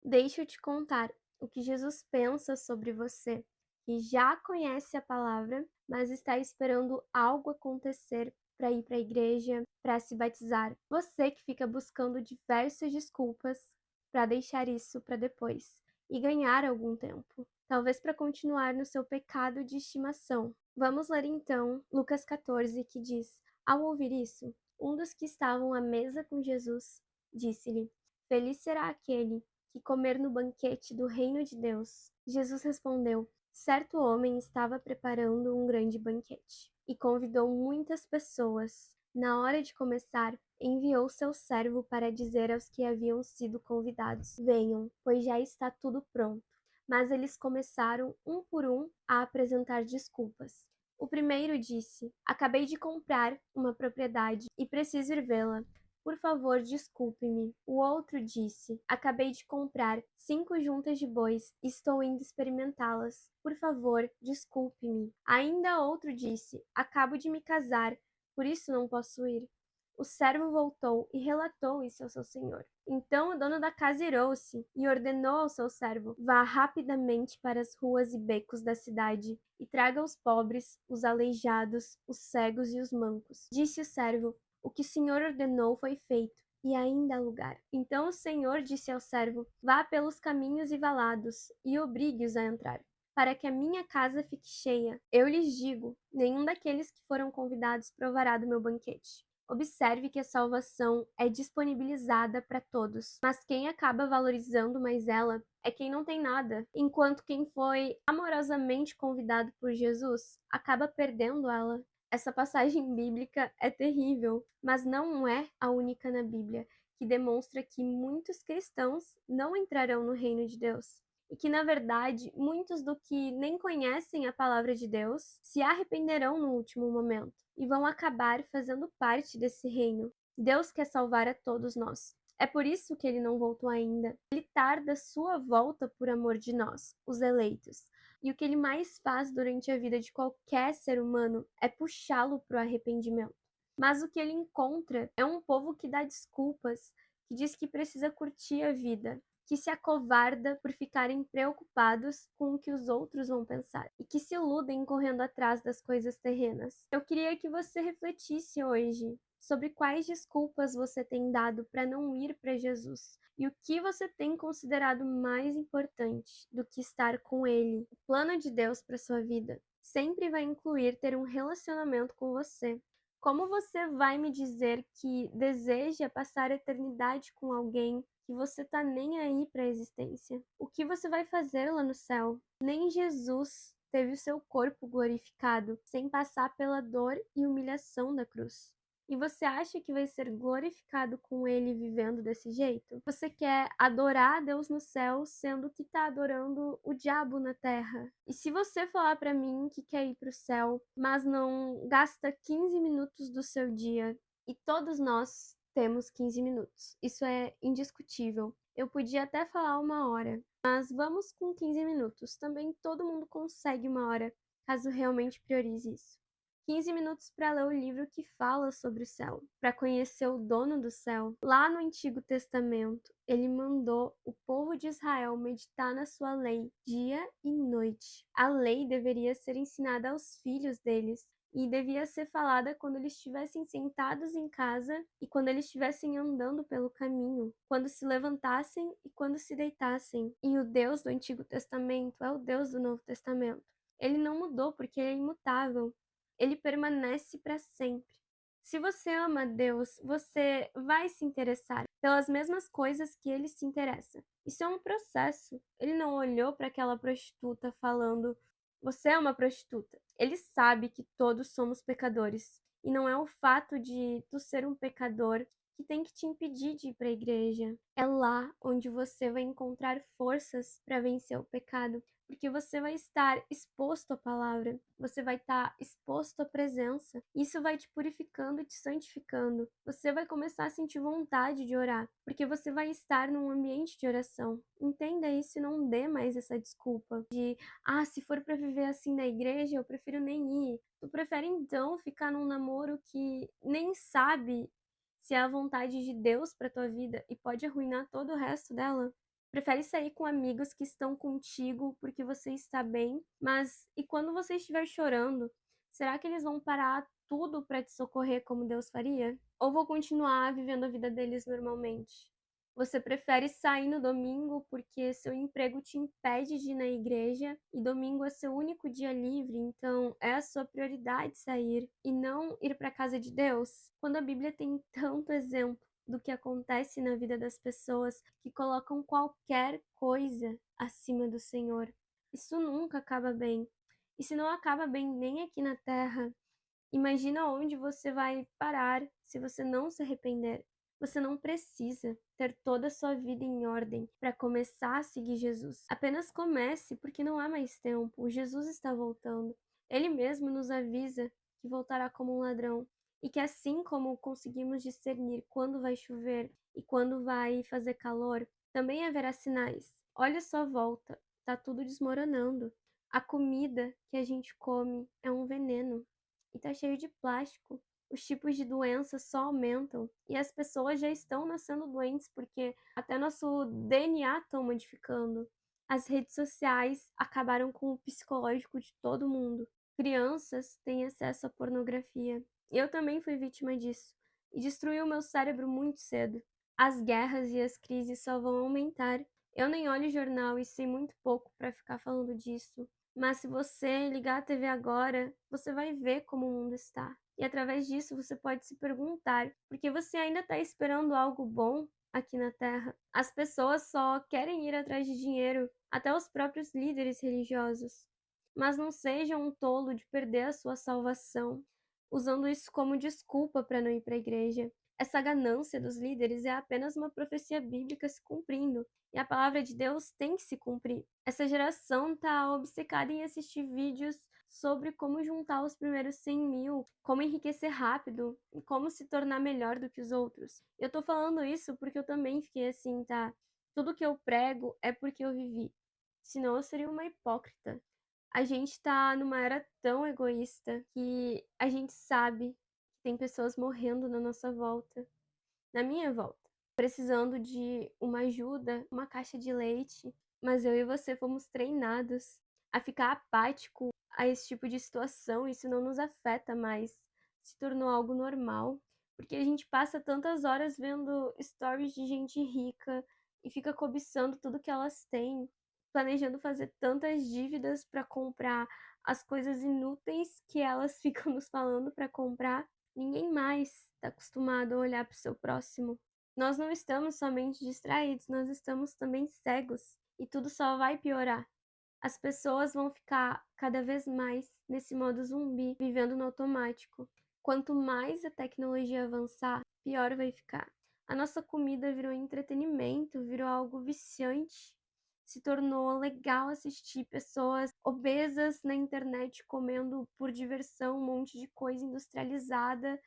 Deixa eu te contar o que Jesus pensa sobre você, que já conhece a palavra, mas está esperando algo acontecer para ir para a igreja, para se batizar. Você que fica buscando diversas desculpas para deixar isso para depois e ganhar algum tempo, talvez para continuar no seu pecado de estimação. Vamos ler então Lucas 14, que diz: Ao ouvir isso, um dos que estavam à mesa com Jesus disse-lhe: Feliz será aquele que comer no banquete do reino de Deus. Jesus respondeu: Certo homem estava preparando um grande banquete e convidou muitas pessoas. Na hora de começar, enviou seu servo para dizer aos que haviam sido convidados: Venham, pois já está tudo pronto. Mas eles começaram, um por um, a apresentar desculpas. O primeiro disse: Acabei de comprar uma propriedade e preciso ir vê-la. Por favor, desculpe-me. O outro disse: Acabei de comprar 5 juntas de bois e estou indo experimentá-las. Por favor, desculpe-me. Ainda outro disse: Acabo de me casar, por isso não posso ir. O servo voltou e relatou isso ao seu senhor. Então o dono da casa irou-se e ordenou ao seu servo: Vá rapidamente para as ruas e becos da cidade e traga os pobres, os aleijados, os cegos e os mancos. Disse o servo: O que o senhor ordenou foi feito, e ainda há lugar. Então o senhor disse ao servo: Vá pelos caminhos e valados e obrigue-os a entrar, para que a minha casa fique cheia. Eu lhes digo: nenhum daqueles que foram convidados provará do meu banquete. Observe que a salvação é disponibilizada para todos, mas quem acaba valorizando mais ela é quem não tem nada, enquanto quem foi amorosamente convidado por Jesus acaba perdendo ela. Essa passagem bíblica é terrível, mas não é a única na Bíblia que demonstra que muitos cristãos não entrarão no reino de Deus. E que, na verdade, muitos do que nem conhecem a palavra de Deus se arrependerão no último momento e vão acabar fazendo parte desse reino. Deus quer salvar a todos nós. É por isso que ele não voltou ainda. Ele tarda sua volta por amor de nós, os eleitos. E o que ele mais faz durante a vida de qualquer ser humano é puxá-lo para o arrependimento. Mas o que ele encontra é um povo que dá desculpas, que diz que precisa curtir a vida, que se acovarda por ficarem preocupados com o que os outros vão pensar e que se iludem correndo atrás das coisas terrenas. Eu queria que você refletisse hoje sobre quais desculpas você tem dado para não ir para Jesus e o que você tem considerado mais importante do que estar com Ele. O plano de Deus para sua vida sempre vai incluir ter um relacionamento com você. Como você vai me dizer que deseja passar a eternidade com alguém que você tá nem aí para a existência? O que você vai fazer lá no céu? Nem Jesus teve o seu corpo glorificado sem passar pela dor e humilhação da cruz. E você acha que vai ser glorificado com ele vivendo desse jeito? Você quer adorar a Deus no céu, sendo que tá adorando o diabo na terra? E se você falar para mim que quer ir pro céu, mas não gasta 15 minutos do seu dia, e todos nós temos 15 minutos, isso é indiscutível. Eu podia até falar 1 hora, mas vamos com 15 minutos. Também todo mundo consegue 1 hora, caso realmente priorize isso. 15 minutos para ler o livro que fala sobre o céu, para conhecer o dono do céu. Lá no Antigo Testamento, ele mandou o povo de Israel meditar na sua lei dia e noite. A lei deveria ser ensinada aos filhos deles e devia ser falada quando eles estivessem sentados em casa e quando eles estivessem andando pelo caminho, quando se levantassem e quando se deitassem. E o Deus do Antigo Testamento é o Deus do Novo Testamento. Ele não mudou porque ele é imutável. Ele permanece para sempre. Se você ama Deus, você vai se interessar pelas mesmas coisas que ele se interessa. Isso é um processo. Ele não olhou para aquela prostituta falando: Você é uma prostituta. Ele sabe que todos somos pecadores. E não é o fato de tu ser um pecador que tem que te impedir de ir para a igreja. É lá onde você vai encontrar forças para vencer o pecado, porque você vai estar exposto à palavra, você vai estar exposto à presença. Isso vai te purificando e te santificando. Você vai começar a sentir vontade de orar, porque você vai estar num ambiente de oração. Entenda isso e não dê mais essa desculpa de: se for para viver assim na igreja, eu prefiro nem ir. Tu prefere então ficar num namoro que nem sabe se é a vontade de Deus para tua vida e pode arruinar todo o resto dela? Prefere sair com amigos que estão contigo porque você está bem, mas e quando você estiver chorando, será que eles vão parar tudo para te socorrer como Deus faria? Ou vão continuar vivendo a vida deles normalmente? Você prefere sair no domingo porque seu emprego te impede de ir na igreja e domingo é seu único dia livre, então é a sua prioridade sair e não ir para a casa de Deus? Quando a Bíblia tem tanto exemplo do que acontece na vida das pessoas que colocam qualquer coisa acima do Senhor. Isso nunca acaba bem. E se não acaba bem nem aqui na terra, imagina onde você vai parar se você não se arrepender. Você não precisa ter toda a sua vida em ordem para começar a seguir Jesus. Apenas comece, porque não há mais tempo. Jesus está voltando. Ele mesmo nos avisa que voltará como um ladrão e que assim como conseguimos discernir quando vai chover e quando vai fazer calor, também haverá sinais. Olha a sua volta, tá tudo desmoronando. A comida que a gente come é um veneno e tá cheio de plástico. Os tipos de doenças só aumentam e as pessoas já estão nascendo doentes porque até nosso DNA estão modificando. As redes sociais acabaram com o psicológico de todo mundo. Crianças têm acesso à pornografia. Eu também fui vítima disso e destruiu meu cérebro muito cedo. As guerras e as crises só vão aumentar. Eu nem olho jornal e sei muito pouco para ficar falando disso. Mas se você ligar a TV agora, você vai ver como o mundo está. E através disso você pode se perguntar por que você ainda está esperando algo bom aqui na Terra. As pessoas só querem ir atrás de dinheiro, até os próprios líderes religiosos. Mas não seja um tolo de perder a sua salvação, usando isso como desculpa para não ir para a igreja. Essa ganância dos líderes é apenas uma profecia bíblica se cumprindo, e a palavra de Deus tem que se cumprir. Essa geração tá obcecada em assistir vídeos sobre como juntar os primeiros 100 mil, como enriquecer rápido e como se tornar melhor do que os outros. Eu tô falando isso porque eu também fiquei assim, tá? Tudo que eu prego é porque eu vivi. Senão eu seria uma hipócrita. A gente tá numa era tão egoísta que a gente sabe que tem pessoas morrendo na nossa volta, na minha volta, precisando de uma ajuda, uma caixa de leite, mas eu e você fomos treinados a ficar apático a esse tipo de situação, isso não nos afeta mais, se tornou algo normal, porque a gente passa tantas horas vendo stories de gente rica e fica cobiçando tudo que elas têm, planejando fazer tantas dívidas para comprar as coisas inúteis que elas ficam nos falando para comprar. Ninguém mais está acostumado a olhar para o seu próximo. Nós não estamos somente distraídos, nós estamos também cegos. E tudo só vai piorar. As pessoas vão ficar cada vez mais nesse modo zumbi, vivendo no automático. Quanto mais a tecnologia avançar, pior vai ficar. A nossa comida virou entretenimento, virou algo viciante. Se tornou legal assistir pessoas obesas na internet comendo por diversão um monte de coisa industrializada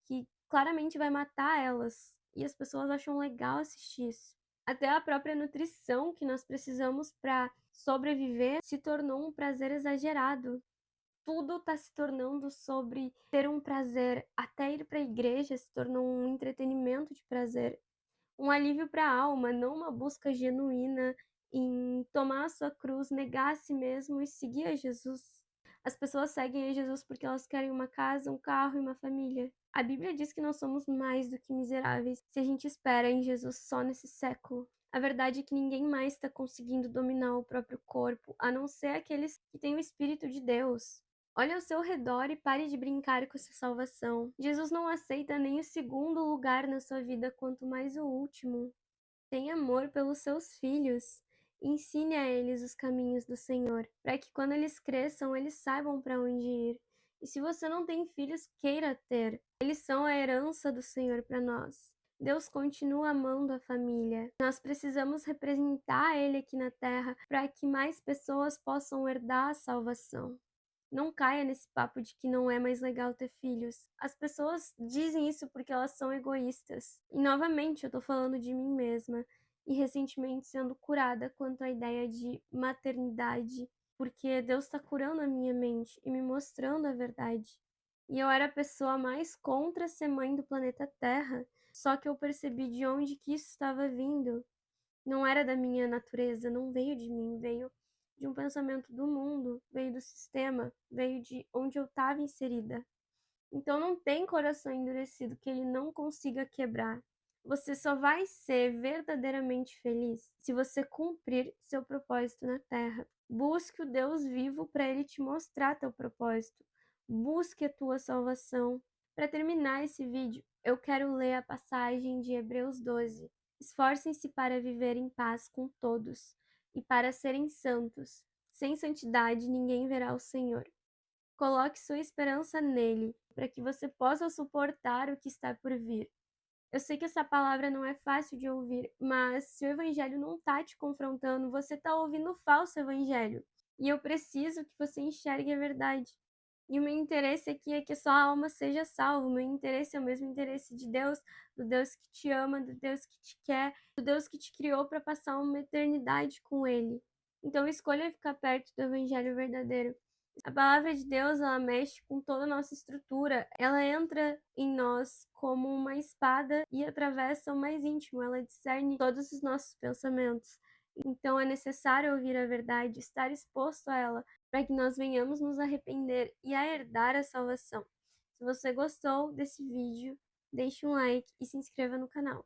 que claramente vai matar elas. E as pessoas acham legal assistir isso. Até a própria nutrição que nós precisamos para sobreviver se tornou um prazer exagerado. Tudo está se tornando sobre ter um prazer. Até ir para a igreja se tornou um entretenimento de prazer. Um alívio para a alma, não uma busca genuína em tomar a sua cruz, negar a si mesmo e seguir a Jesus. As pessoas seguem a Jesus porque elas querem uma casa, um carro e uma família. A Bíblia diz que nós somos mais do que miseráveis se a gente espera em Jesus só nesse século. A verdade é que ninguém mais está conseguindo dominar o próprio corpo, a não ser aqueles que têm o Espírito de Deus. Olhe ao seu redor e pare de brincar com essa salvação. Jesus não aceita nem o segundo lugar na sua vida, quanto mais o último. Tenha amor pelos seus filhos. Ensine a eles os caminhos do Senhor, para que quando eles cresçam, eles saibam para onde ir. E se você não tem filhos, queira ter. Eles são a herança do Senhor para nós. Deus continua amando a família. Nós precisamos representar Ele aqui na terra para que mais pessoas possam herdar a salvação. Não caia nesse papo de que não é mais legal ter filhos. As pessoas dizem isso porque elas são egoístas. E novamente eu tô falando de mim mesma. E recentemente sendo curada quanto à ideia de maternidade. Porque Deus está curando a minha mente e me mostrando a verdade. E eu era a pessoa mais contra ser mãe do planeta Terra. Só que eu percebi de onde que isso estava vindo. não era da minha natureza, não veio de mim, veio de um pensamento do mundo, veio do sistema, veio de onde eu estava inserida. Então não tem coração endurecido que ele não consiga quebrar. Você só vai ser verdadeiramente feliz se você cumprir seu propósito na terra. Busque o Deus vivo para ele te mostrar teu propósito. Busque a tua salvação. Para terminar esse vídeo, eu quero ler a passagem de Hebreus 12. Esforcem-se para viver em paz com todos e para serem santos. Sem santidade ninguém verá o Senhor. Coloque sua esperança nele, para que você possa suportar o que está por vir. Eu sei que essa palavra não é fácil de ouvir, mas se o evangelho não está te confrontando, você está ouvindo o falso evangelho. E eu preciso que você enxergue a verdade. E o meu interesse aqui é que a sua alma seja salva. O meu interesse é o mesmo interesse de Deus, do Deus que te ama, do Deus que te quer, do Deus que te criou para passar uma eternidade com Ele. Então escolha ficar perto do evangelho verdadeiro. A palavra de Deus, ela mexe com toda a nossa estrutura. Ela entra em nós como uma espada e atravessa o mais íntimo. Ela discerne todos os nossos pensamentos. Então é necessário ouvir a verdade, estar exposto a ela, para que nós venhamos nos arrepender e a herdar a salvação. Se você gostou desse vídeo, deixe um like e se inscreva no canal.